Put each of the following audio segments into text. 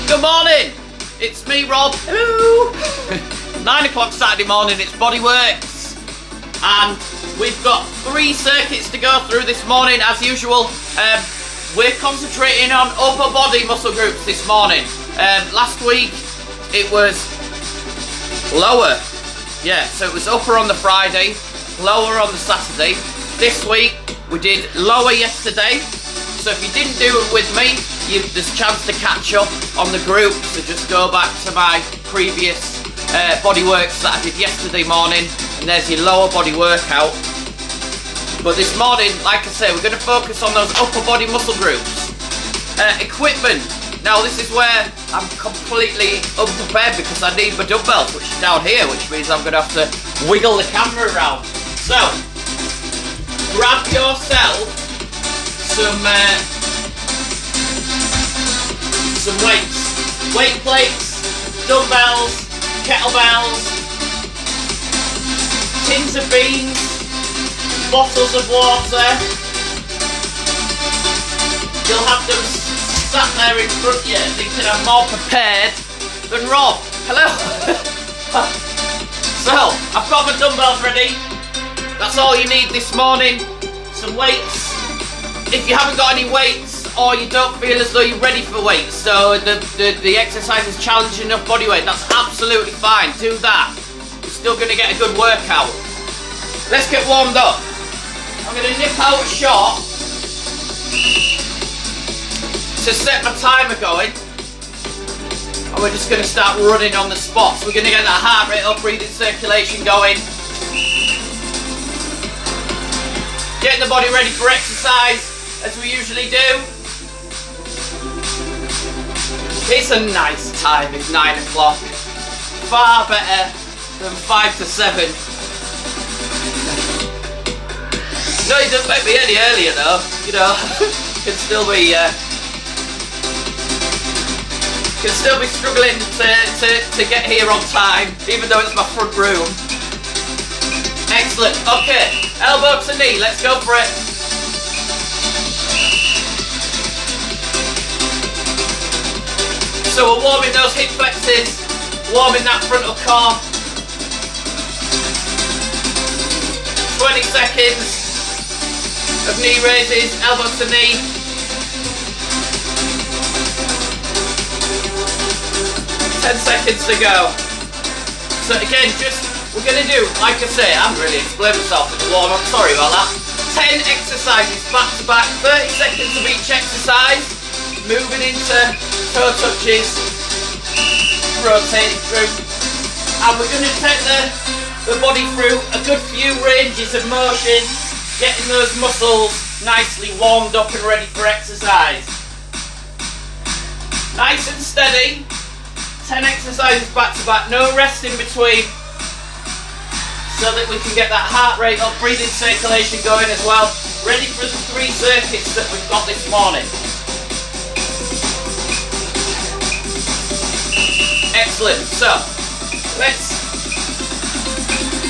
Good morning, it's me, Rob. Hello. 9 o'clock Saturday morning, it's BodyWorX. And we've got 3 circuits to go through this morning, as usual. We're concentrating on upper body muscle groups this morning. Last week, it was lower. Yeah, so it was upper on the Friday, lower on the Saturday. This week, we did lower yesterday. So if you didn't do it with me, there's a chance to catch up on the group. So just go back to my previous BodyWorX that I did yesterday morning, and there's your lower body workout. But this morning, like I say, we're going to focus on those upper body muscle groups. Equipment. Now this is where I'm completely unprepared because I need my dumbbells, which is down here, which means I'm going to have to wiggle the camera around. So, grab yourself some weights, weight plates, dumbbells, kettlebells, tins of beans, bottles of water. You'll have them sat there in front of you thinking I'm more prepared than Rob. Hello. So, I've got my dumbbells ready. That's all you need this morning. Some weights. If you haven't got any weights, or you don't feel as though you're ready for weights, so the exercise is challenging enough body weight, that's absolutely fine. Do that. You're still going to get a good workout. Let's get warmed up. I'm going to nip out short to set my timer going, and we're just going to start running on the spot. So we're going to get that heart rate up, breathing circulation going, getting the body ready for exercise as we usually do. It's a nice time, it's 9 o'clock. Far better than 5 to 7. No, it doesn't make me any earlier though. You know, can still be struggling to get here on time, even though it's my front room. Excellent. Okay, elbow to knee. Let's go for it. So we're warming those hip flexors, warming that frontal core. 20 seconds of knee raises, elbow to knee. 10 seconds to go. So again, we're going to do, like I say, I haven't really explained myself in the warm up, sorry about that. 10 exercises back to back, 30 seconds of each exercise, moving into toe touches, rotating through, and we're going to take the body through a good few ranges of motion, getting those muscles nicely warmed up and ready for exercise. Nice and steady, 10 exercises back to back, no rest in between, so that we can get that heart rate up, breathing circulation going as well, ready for the 3 circuits that we've got this morning. Excellent. So let's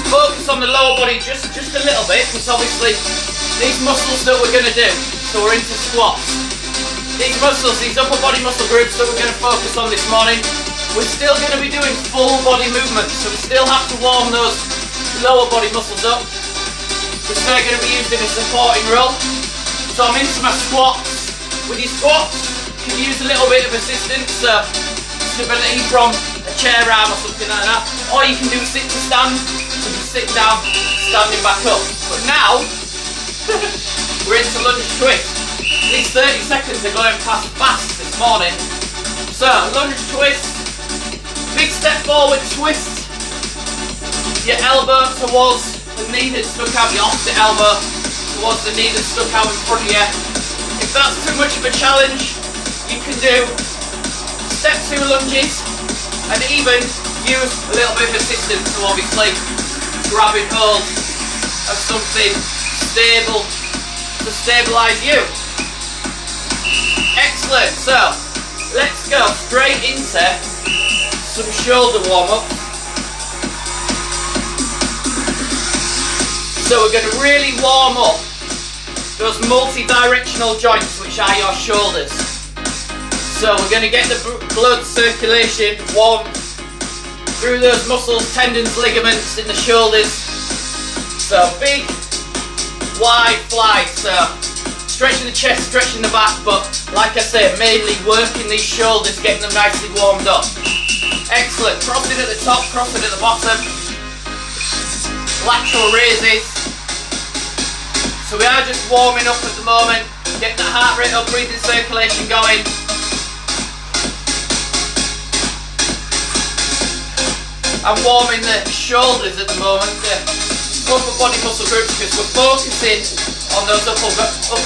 focus on the lower body just a little bit, because obviously these muscles that we're going to do, so we're into squats. These muscles, these upper body muscle groups that we're going to focus on this morning, we're still going to be doing full body movements, so we still have to warm those lower body muscles up. We're still going to be using a supporting role. So I'm into my squats. With your squats, you can use a little bit of assistance, stability from a chair arm or something like that, or you can do sit to stand, so just sit down, standing back up. But now we're into lunge twist. These 30 seconds are going past fast this morning. So lunge twist, big step forward twist, your elbow towards the knee that stuck out, your opposite elbow towards the knee that stuck out in front of you. If that's too much of a challenge, you can do step 2 lunges, and even use a little bit of assistance, so obviously grabbing hold of something stable to stabilise you. Excellent, so let's go straight into some shoulder warm-up. So we're going to really warm up those multi-directional joints, which are your shoulders. So we're going to get the blood circulation warm through those muscles, tendons, ligaments in the shoulders. So big, wide flies. So stretching the chest, stretching the back, but like I say, mainly working these shoulders, getting them nicely warmed up. Excellent. Crossing at the top, crossing at the bottom. Lateral raises. So we are just warming up at the moment, getting the heart rate up, breathing circulation going. I'm warming the shoulders at the moment, the upper body muscle groups, because we're focusing on those upper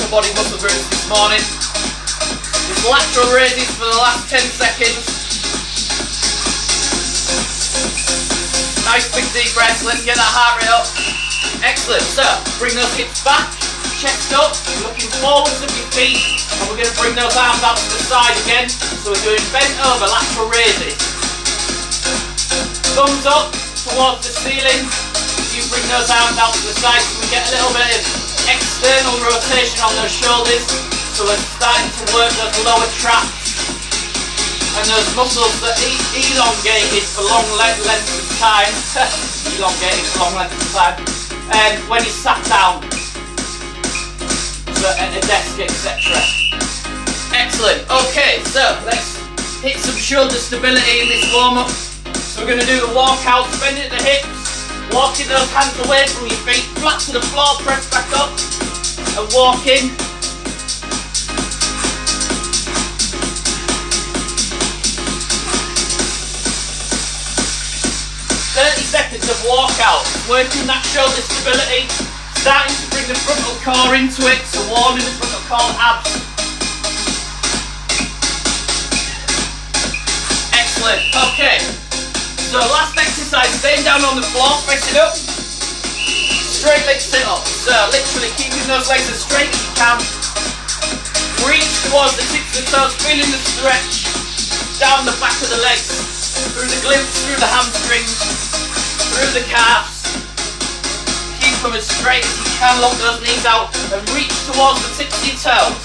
body muscle groups this morning. Just lateral raises for the last 10 seconds. Nice big deep breaths, let's get that heart rate up. Excellent, so bring those hips back, chest up, looking forwards of your feet, and we're going to bring those arms out to the side again. So we're doing bent over lateral raises. Thumbs up towards the ceiling. You bring those arms out to the side so we get a little bit of external rotation on those shoulders. So we're starting to work those lower traps and those muscles that elongated for long lengths of time. Elongated for long lengths of time. And when you sat down at a desk, etc. Excellent. Okay, so let's hit some shoulder stability in this warm up. So we're going to do the walkout, bending at the hips, walking those hands away from your feet, flat to the floor, press back up, and walking. Seconds of walkout, working that shoulder stability, starting to bring the frontal core into it, so warming the frontal core abs. Excellent, okay. So last exercise, staying down on the floor, facing up, straight leg sit up. So literally keeping those legs as straight as you can. Reach towards the tips of the toes, feeling the stretch down the back of the legs, through the glutes, through the hamstrings, through the calves. Keep them as straight as you can, lock those knees out and reach towards the tips of your toes.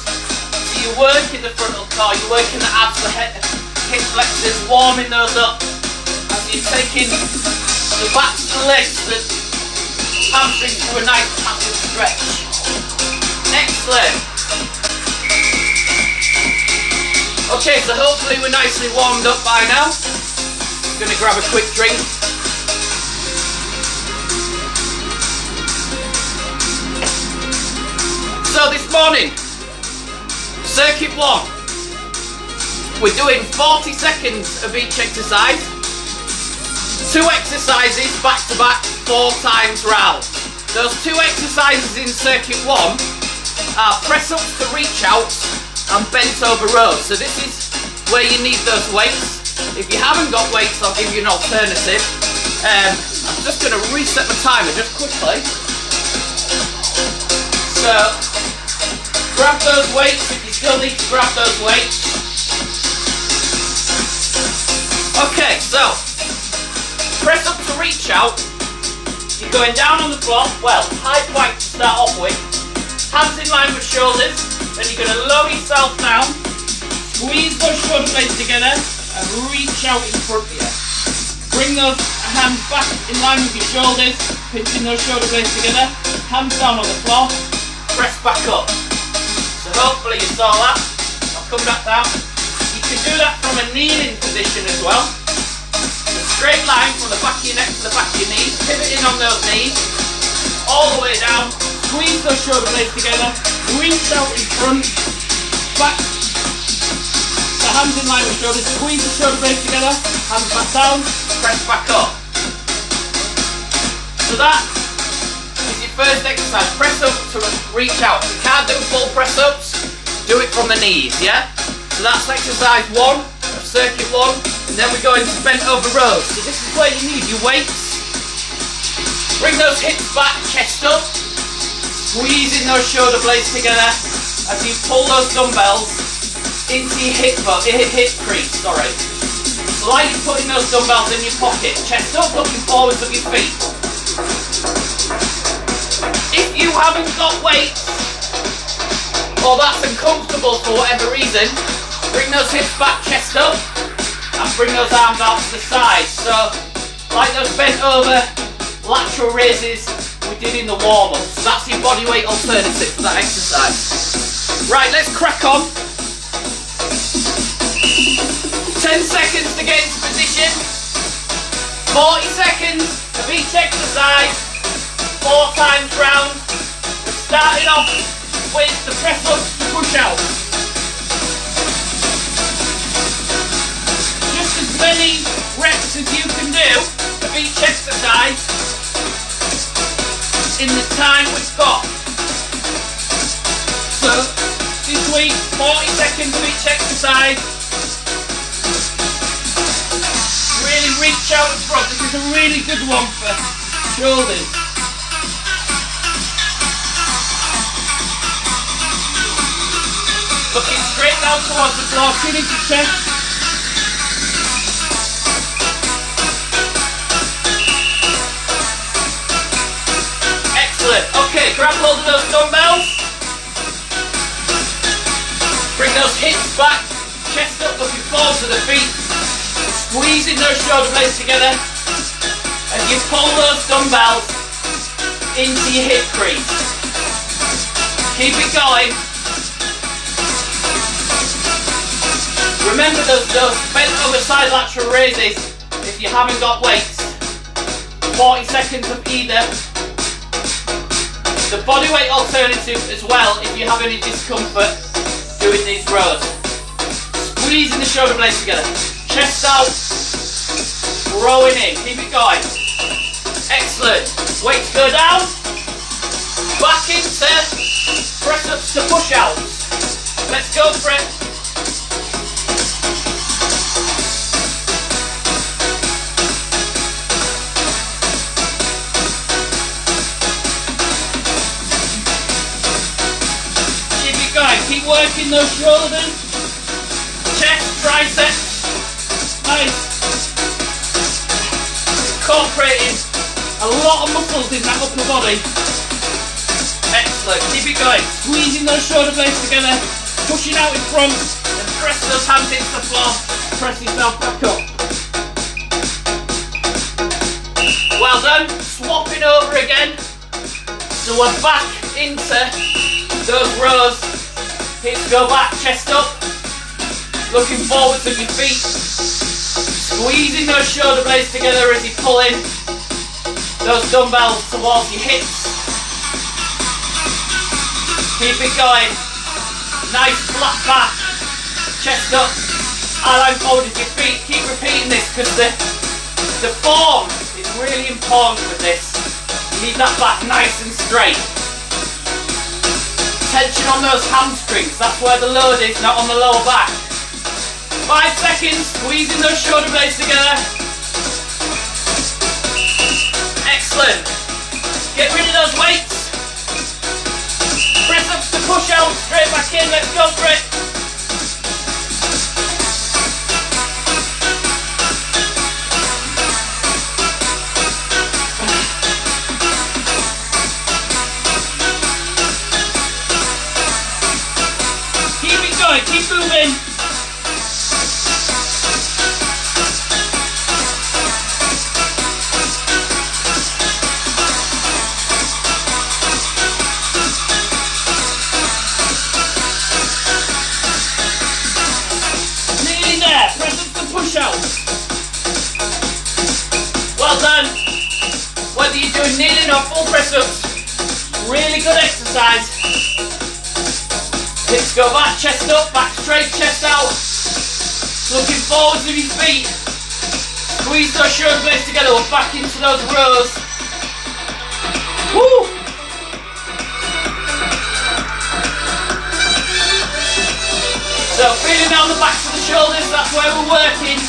So you're working the frontal core, you're working the abs, the hip flexors, warming those up. You're taking the backs of the legs, the hamstrings to a nice passive stretch. Excellent. Okay, so hopefully we're nicely warmed up by now. I'm going to grab a quick drink. So this morning, circuit 1, we're doing 40 seconds of each exercise. 2 exercises back to back 4 times round. Those 2 exercises in circuit 1 are press ups to reach out and bent over rows. So this is where you need those weights. If you haven't got weights, I'll give you an alternative. I'm just going to reset my timer just quickly. So grab those weights if you still need to grab those weights. Okay, so press up to reach out. You're going down on the floor, well, high plank to start off with. Hands in line with shoulders. Then you're going to lower yourself down. Squeeze those shoulder blades together and reach out in front of you. Bring those hands back in line with your shoulders, pinching those shoulder blades together. Hands down on the floor. Press back up. So hopefully you saw that. I'll come back down. You can do that from a kneeling position as well. Straight line from the back of your neck to the back of your knees, pivoting on those knees, all the way down, squeeze those shoulder blades together, reach out in front, back, the hands in line with shoulders, squeeze the shoulder blades together, hands back down, press back up. So that is your first exercise, press up to reach out. If you can't do full press ups, do it from the knees, yeah? So that's exercise 1 of circuit 1. And then we go into bent over rows. So this is where you need your weights. Bring those hips back, chest up. Squeezing those shoulder blades together as you pull those dumbbells into your hip crease, sorry. Slightly putting those dumbbells in your pocket. Chest up, looking forwards of your feet. If you haven't got weights, or that's uncomfortable for whatever reason, Bring those hips back, chest up, and bring those arms out to the side. So, like those bent over lateral raises we did in the warm-up. So that's your body weight alternative for that exercise. Right, let's crack on. 10 seconds to get into position. 40 seconds of each exercise, 4 times round. We're starting off with the press-ups to push-outs. Just as many reps as you can do of each exercise in the time we've got. So, this week, 40 seconds of each exercise. Really reach out in front. This is a really good one for shoulders. Looking straight down towards the floor, chin into chest. Excellent. Okay, grab hold of those dumbbells. Bring those hips back, chest up, looking forward to the feet. Squeezing those shoulder blades together as you pull those dumbbells into your hip crease. Keep it going. Remember those bent over side lateral raises if you haven't got weights. 40 seconds of either. The body weight alternative as well if you have any discomfort doing these rows. Squeezing the shoulder blades together. Chest out, rowing in, keep it going. Excellent. Weights go down, back into press ups to push outs. Let's go for it. Keep it going, keep working those shoulders, chest, triceps. Nice. Incorporating a lot of muscles in that upper body. Excellent. Keep it going. Squeezing those shoulder blades together, pushing out in front, and press those hands into the floor. Press yourself back up. Well done. Swapping over again. So we're back into those rows. Hips go back, chest up. Looking forward to your feet. Squeezing those shoulder blades together as you pull in those dumbbells towards your hips. Keep it going. Nice flat back. Chest up. Align forward with your feet. Keep repeating this because the form is really important with this. You need that back nice and straight. Tension on those hamstrings. That's where the load is, not on the lower back. 5 seconds, squeezing those shoulder blades together. Excellent. Get rid of those weights. Press ups to push out, straight back in, let's go for it. Keep it going, keep moving. Well done. Whether you're doing kneeling or full press ups, really good exercise. Hips go back, chest up, back straight, chest out. Looking forward with your feet. Squeeze those shoulder blades together. We're back into those rows. Woo! So feeling down the backs of the shoulders, that's where we're working.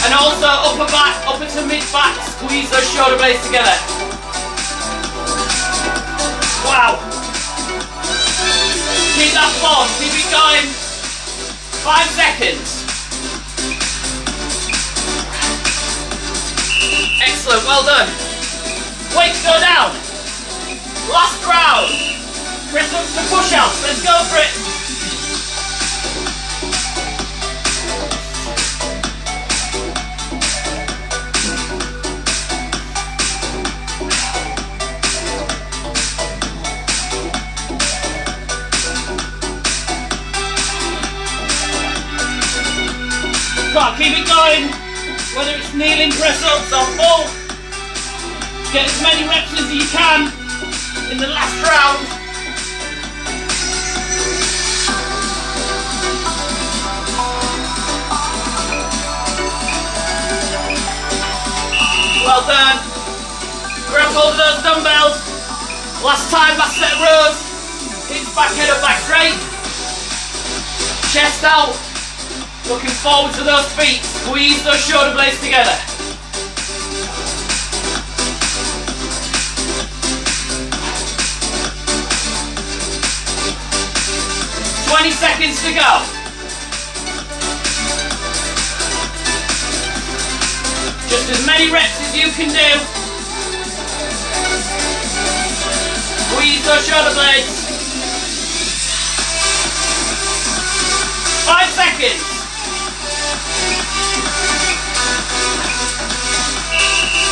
And also upper back, upper to mid back, squeeze those shoulder blades together. Wow. Keep that form, keep it going. 5 seconds. Excellent, well done. Weights go down. Last round. Press ups to push outs, let's go for it. squat. Keep it going. Whether it's kneeling press ups or pull. Get as many reps as you can in the last round. Well done. Grab hold of those dumbbells. Last time, last set of rows. Hips back, head up, back straight. Chest out. Looking forward to those feet. Squeeze those shoulder blades together. Seconds to go. Just as many reps as you can do. Squeeze those shoulder blades. 5 seconds.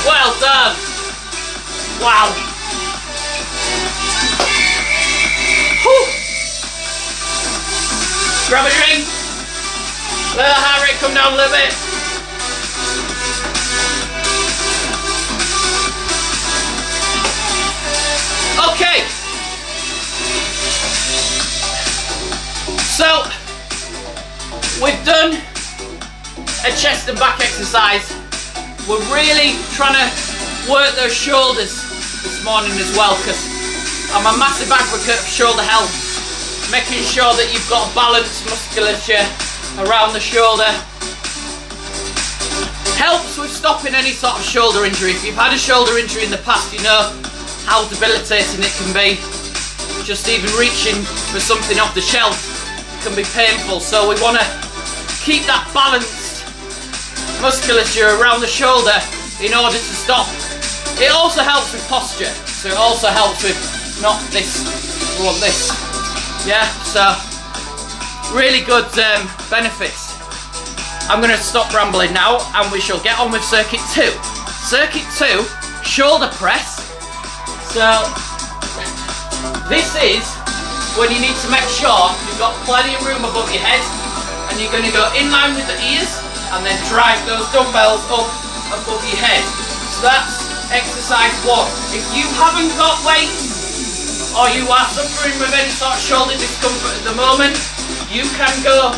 Well done. Wow. Whew. Grab a drink. Let the heart rate come down a little bit. Okay. So, we've done a chest and back exercise. We're really trying to work those shoulders this morning as well, because I'm a massive advocate of shoulder health. Making sure that you've got balanced musculature around the shoulder helps with stopping any sort of shoulder injury. If you've had a shoulder injury in the past, you know how debilitating it can be. Just even reaching for something off the shelf can be painful, so we want to keep that balanced musculature around the shoulder in order to stop. It also helps with posture, so it also helps with not this, we want this. Yeah, so really good benefits. I'm going to stop rambling now and we shall get on with circuit 2. Circuit 2, shoulder press. So this is when you need to make sure you've got plenty of room above your head, and you're going to go in line with the ears and then drive those dumbbells up above your head. So that's exercise 1. If you haven't got weights, or you are suffering with any sort of shoulder discomfort at the moment, you can go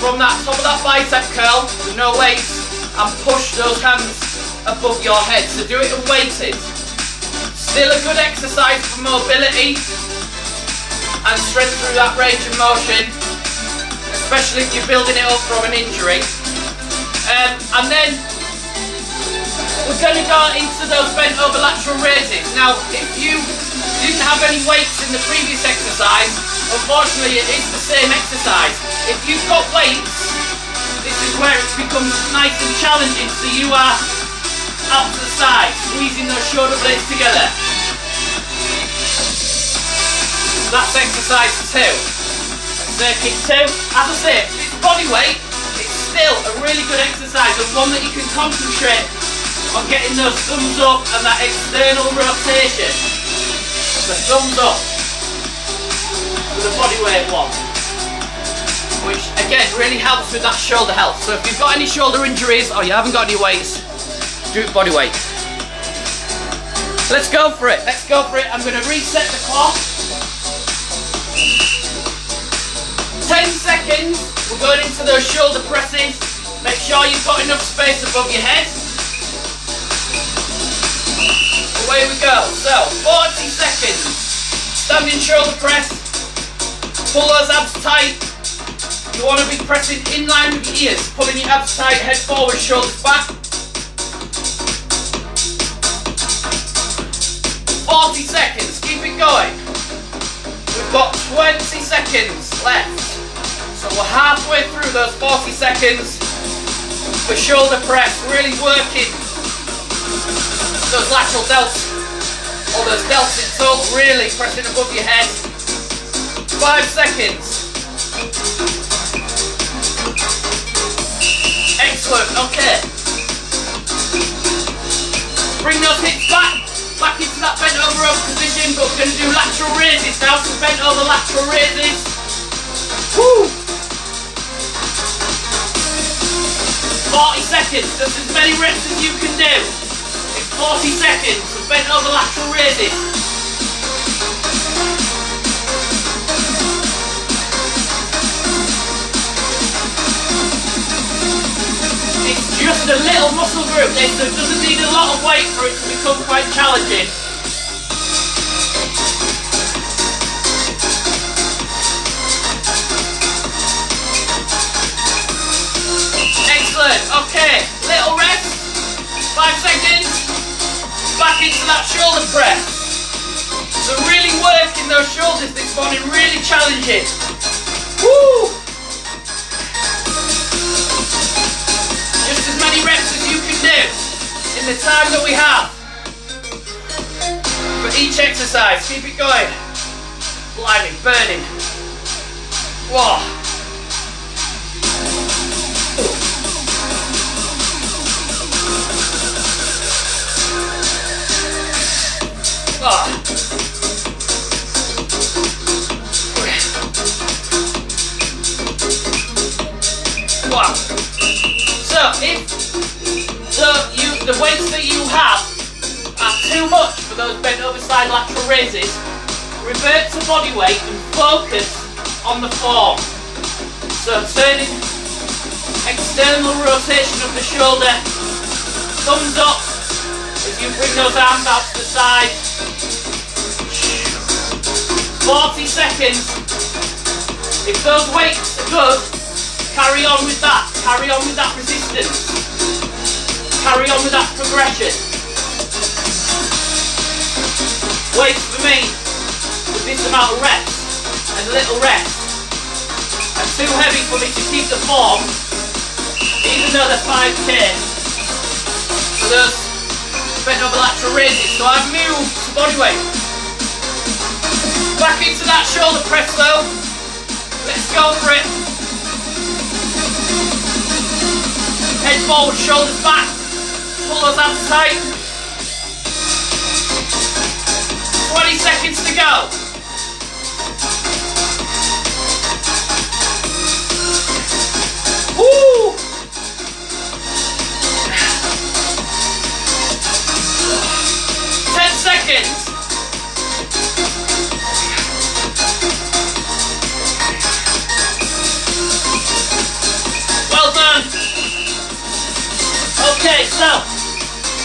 from that top of that bicep curl with no weights and push those hands above your head. So do it unweighted. Still a good exercise for mobility and strength through that range of motion, especially if you're building it up from an injury. And then we're going to go into those bent over lateral raises. Now, if you didn't have any weights in the previous exercise, unfortunately it is the same exercise. If you've got weights, this is where it becomes nice and challenging, so you are out to the side, squeezing those shoulder blades together. So that's exercise 2. Circuit 2. As I say, it's body weight, it's still a really good exercise, and one that you can concentrate on getting those thumbs up and that external rotation. The thumbs up for the bodyweight one, which again really helps with that shoulder health. So if you've got any shoulder injuries or you haven't got any weights, do it bodyweight. Let's go for it. Let's go for it. I'm going to reset the clock. 10 seconds. We're going into those shoulder presses. Make sure you've got enough space above your head. Away we go. So, 40 seconds. Standing shoulder press. Pull those abs tight. You want to be pressing in line with your ears. Pulling your abs tight, head forward, shoulders back. 40 seconds. Keep it going. We've got 20 seconds left. So we're halfway through those 40 seconds for shoulder press. Really working those lateral delts, or those deltoids up, really pressing above your head. 5 seconds. Excellent, okay. Bring those hips back into that bent over position, but we're going to do lateral raises now, so bent over lateral raises. Woo! 40 seconds, just as many reps as you can do. In 40 seconds of bent over lateral raises. It's just a little muscle group, this, so it doesn't need a lot of weight for it to become quite challenging. Excellent, okay, little rest, 5 seconds, back into that shoulder press. So really working those shoulders this morning, really challenging. Woo! Just as many reps as you can do in the time that we have for each exercise. Keep it going. Blimey, burning. Whoa. Oh. Wow. So if the weights that you have are too much for those bent over side lateral raises, revert to body weight and focus on the form. So turning external rotation of the shoulder, thumbs up as you bring those arms out to the side. 40 seconds. If those weights are good, carry on with that. Carry on with that resistance. Carry on with that progression. Weights for me, with this amount of reps and little rest, are too heavy for me to keep the form, even though they're 5K. For those bent over lateral raises. So I've moved to body weight. Back into that shoulder press though. Let's go for it. Head forward, shoulders back. Pull those abs tight. 20 seconds to go. Woo! 10 seconds. Well done. Okay, so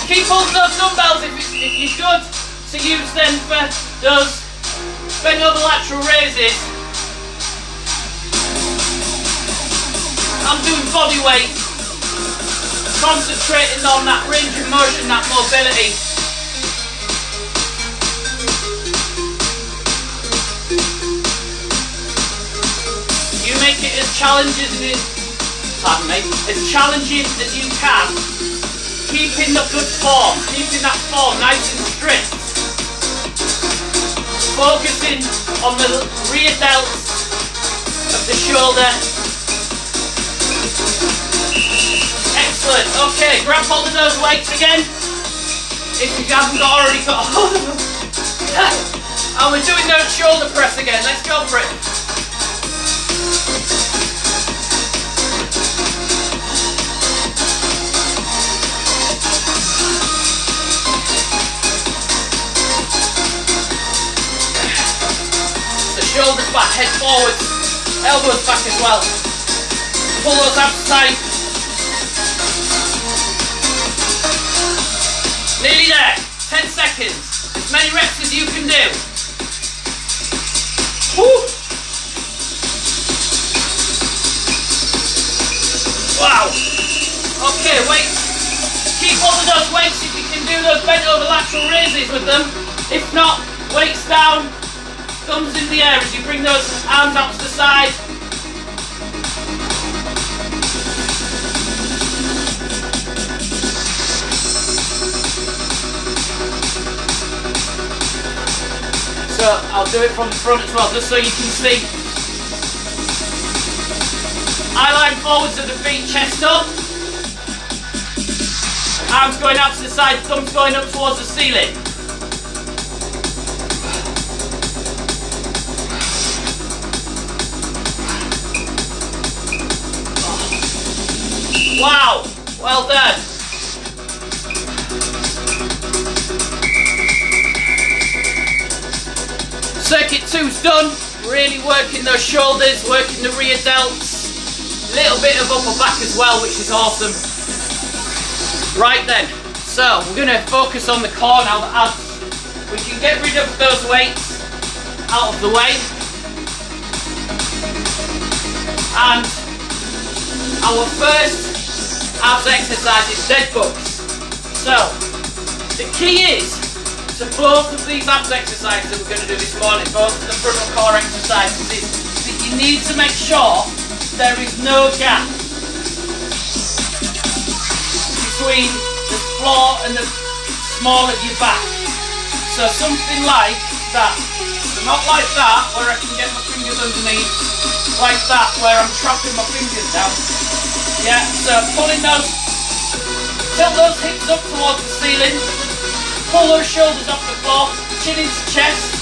keep holding those dumbbells if you're good to use them for those bent over lateral raises. I'm doing body weight, concentrating on that range of motion, that mobility. You make it as challenging as you can, keeping the good form, keeping that form nice and strict, focusing on the rear delts of the shoulder. Excellent, okay, grab hold of those weights again, if you haven't already got hold of them. And we're doing those shoulder press again, let's go for it. Shoulders back, head forwards, elbows back as well. Pull those abs tight. Nearly there. 10 seconds. As many reps as you can do. Woo! Wow. Okay, weights. Keep hold of those weights if you can do those bent over lateral raises with them. If not, weights down. Thumbs in the air as you bring those arms out to the side. So I'll do it from the front as well, just so you can see. Eye line forwards at the feet, chest up. Arms going out to the side, thumbs going up towards the ceiling. Wow! Well done. Circuit 2's done. Really working those shoulders, working the rear delts. Little bit of upper back as well, which is awesome. Right then, so we're going to focus on the core now, the abs. We can get rid of those weights out of the way. And our first abs exercise is dead bugs. So, the key is to both of these abs exercises that we're going to do this morning, both of the frontal core exercises, is that you need to make sure there is no gap between the floor and the small of your back. So something like that. So not like that, where I can get my fingers underneath, like that, where I'm trapping my fingers down. Yeah, so pulling those, tilt those hips up towards the ceiling, pull those shoulders off the floor, chin into chest,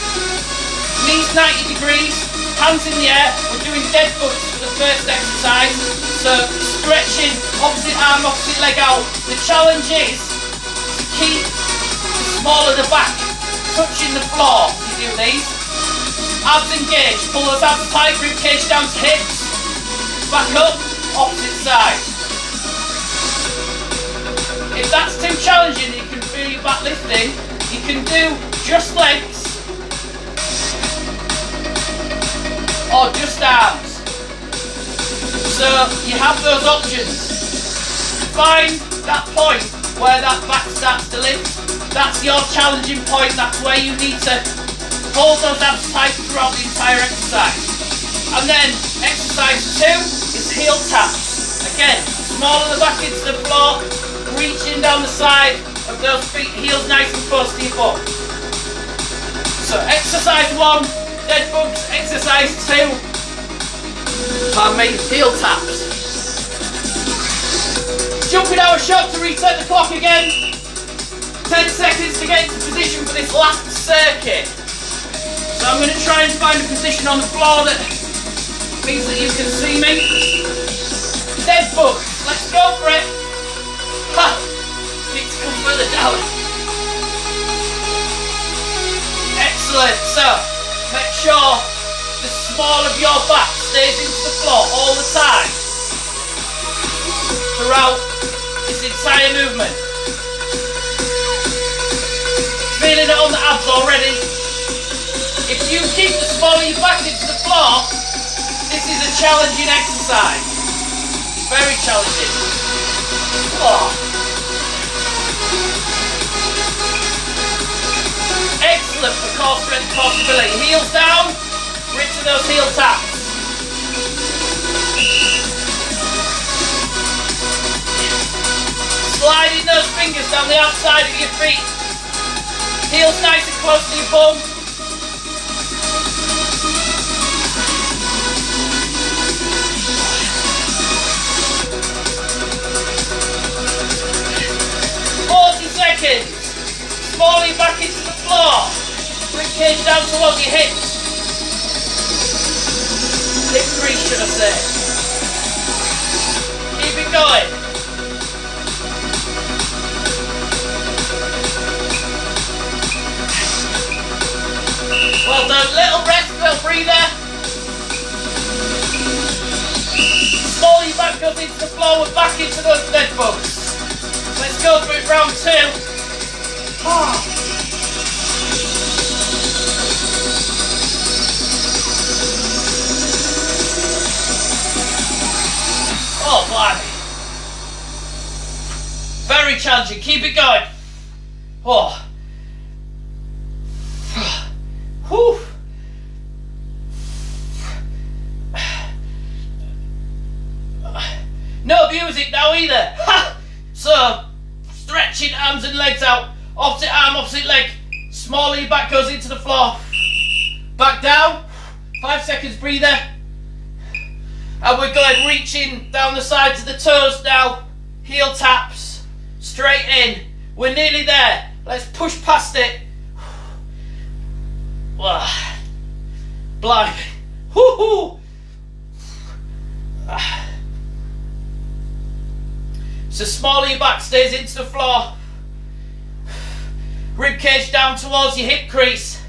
knees 90 degrees, hands in the air. We're doing dead bugs for the first exercise. So stretching, opposite arm, opposite leg out. The challenge is to keep the small of the back touching the floor as you do these. Abs engaged, pull those abs tight, rib cage down to hips, back up, opposite side. If that's too challenging, you can feel your back lifting, you can do just legs or just arms. So you have those options. Find that point where that back starts to lift. That's your challenging point. That's where you need to hold those abs tight throughout the entire exercise. And then exercise 2 is heel taps. Again, small of the back into the floor, reaching down the side of those feet, heels nice and close to your butt. So exercise 1, dead bugs. Exercise 2, pardon me, heel taps. Jumping hour shot to reset the clock again. 10 seconds to get into position for this last circuit. So I'm going to try and find a position on the floor that means that you can see me. Dead bug. Let's go for it. Ha! Need to come further down. Excellent. So make sure the small of your back stays into the floor all the time throughout this entire movement. Feeling it on the abs already. If you keep the small of your back into the floor, this is a challenging exercise. Very challenging. Oh. Excellent for core strength, core stability. Heels down, reach to those heel taps. Sliding those fingers down the outside of your feet. Heels nice and close to your bum. Seconds. Small your back into the floor. Rib cage down towards your hips. Hip crease, should I say. Keep it going. Well done. Little rest, little breather. Small your back goes into the floor. We're back into those dead bugs. Let's go for it, round 2. Oh, blimey. Very challenging. Keep it going. Oh. Whew. No music now either. So, stretching arms and legs out, opposite arm, opposite leg, small of your back goes into the floor, back down, 5 seconds breather, and we're going reaching down the sides of the toes now, heel taps, straight in, we're nearly there, let's push past it, blimey, woohoo! So smaller your back stays into the floor. Rib cage down towards your hip crease.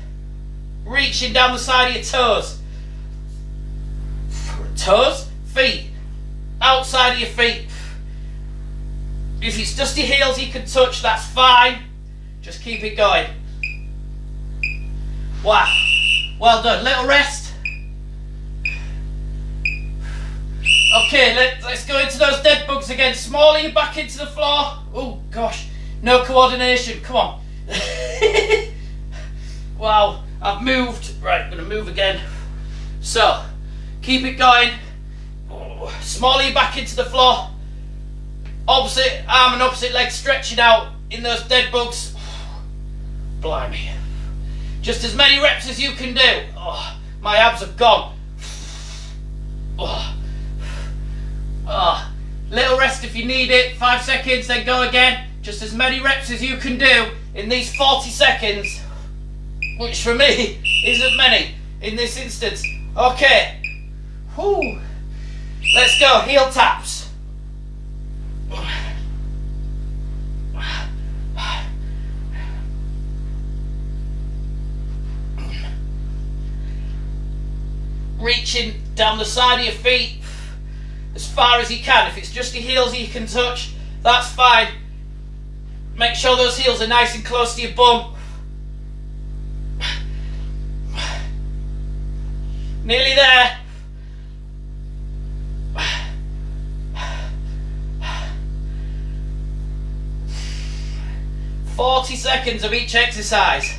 Reaching down the side of your toes. Toes, feet. Outside of your feet. If it's just your heels you can touch, that's fine. Just keep it going. Wow. Well done. Little rest. Okay, let's go into those dead bugs again. Smaller your back into the floor. Oh gosh. No coordination. Come on. Wow. I've moved. Right, I'm going to move again. So, keep it going. Smaller your back into the floor. Opposite arm and opposite leg stretching out in those dead bugs. Blimey. Just as many reps as you can do. Oh, my abs have gone. Oh. Oh. Little rest if you need it. 5 seconds, then go again. Just as many reps as you can do in these 40 seconds. Which for me isn't many in this instance. Okay. Whew. Let's go. Heel taps. Reaching down the side of your feet as far as you can. If it's just your heels you can touch, that's fine. Make sure those heels are nice and close to your bum. Nearly there. "40 seconds of each exercise."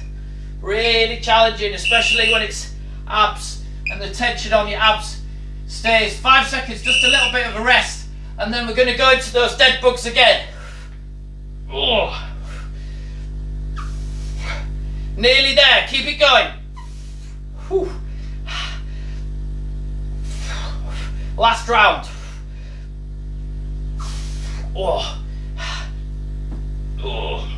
Really challenging, especially when it's abs and the tension on your abs stays. 5 seconds, just a little bit of a rest, and then we're going to go into those dead bugs again. Oh. Nearly there. Keep it going. Whew. Last round. Oh. Oh.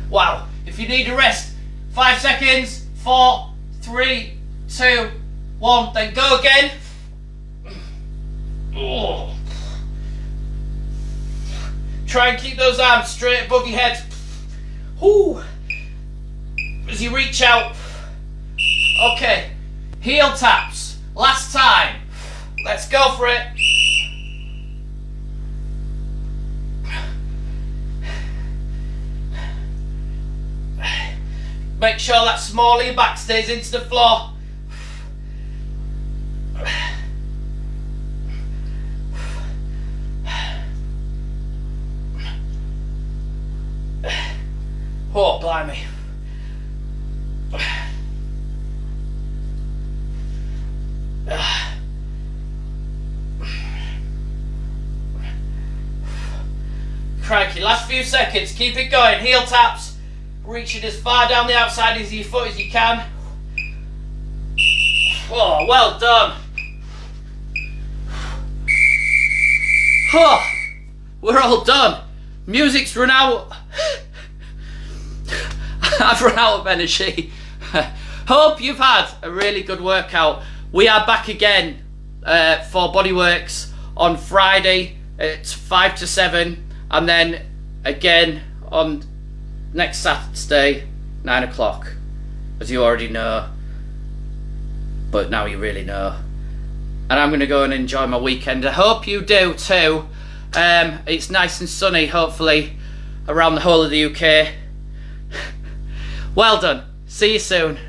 Wow. If you need a rest, 5 seconds. 4, 3, 2, 1. Then go again. Oh. Try and keep those arms straight above your head. Whew. As you reach out. Okay. Heel taps. Last time. Let's go for it. Make sure that small of your back stays into the floor. Oh, blimey. Crikey, last few seconds, keep it going. Heel taps, reaching as far down the outside of your foot as you can. Oh, well done. Oh, we're all done. Music's run out. I've run out of energy. Hope you've had a really good workout. We are back again for BodyWorX on Friday at 5 to 7. And then again on next Saturday, 9 o'clock, as you already know, but now you really know. And I'm going to go and enjoy my weekend. I hope you do too. It's nice and sunny, hopefully, around the whole of the UK. Well done. See you soon.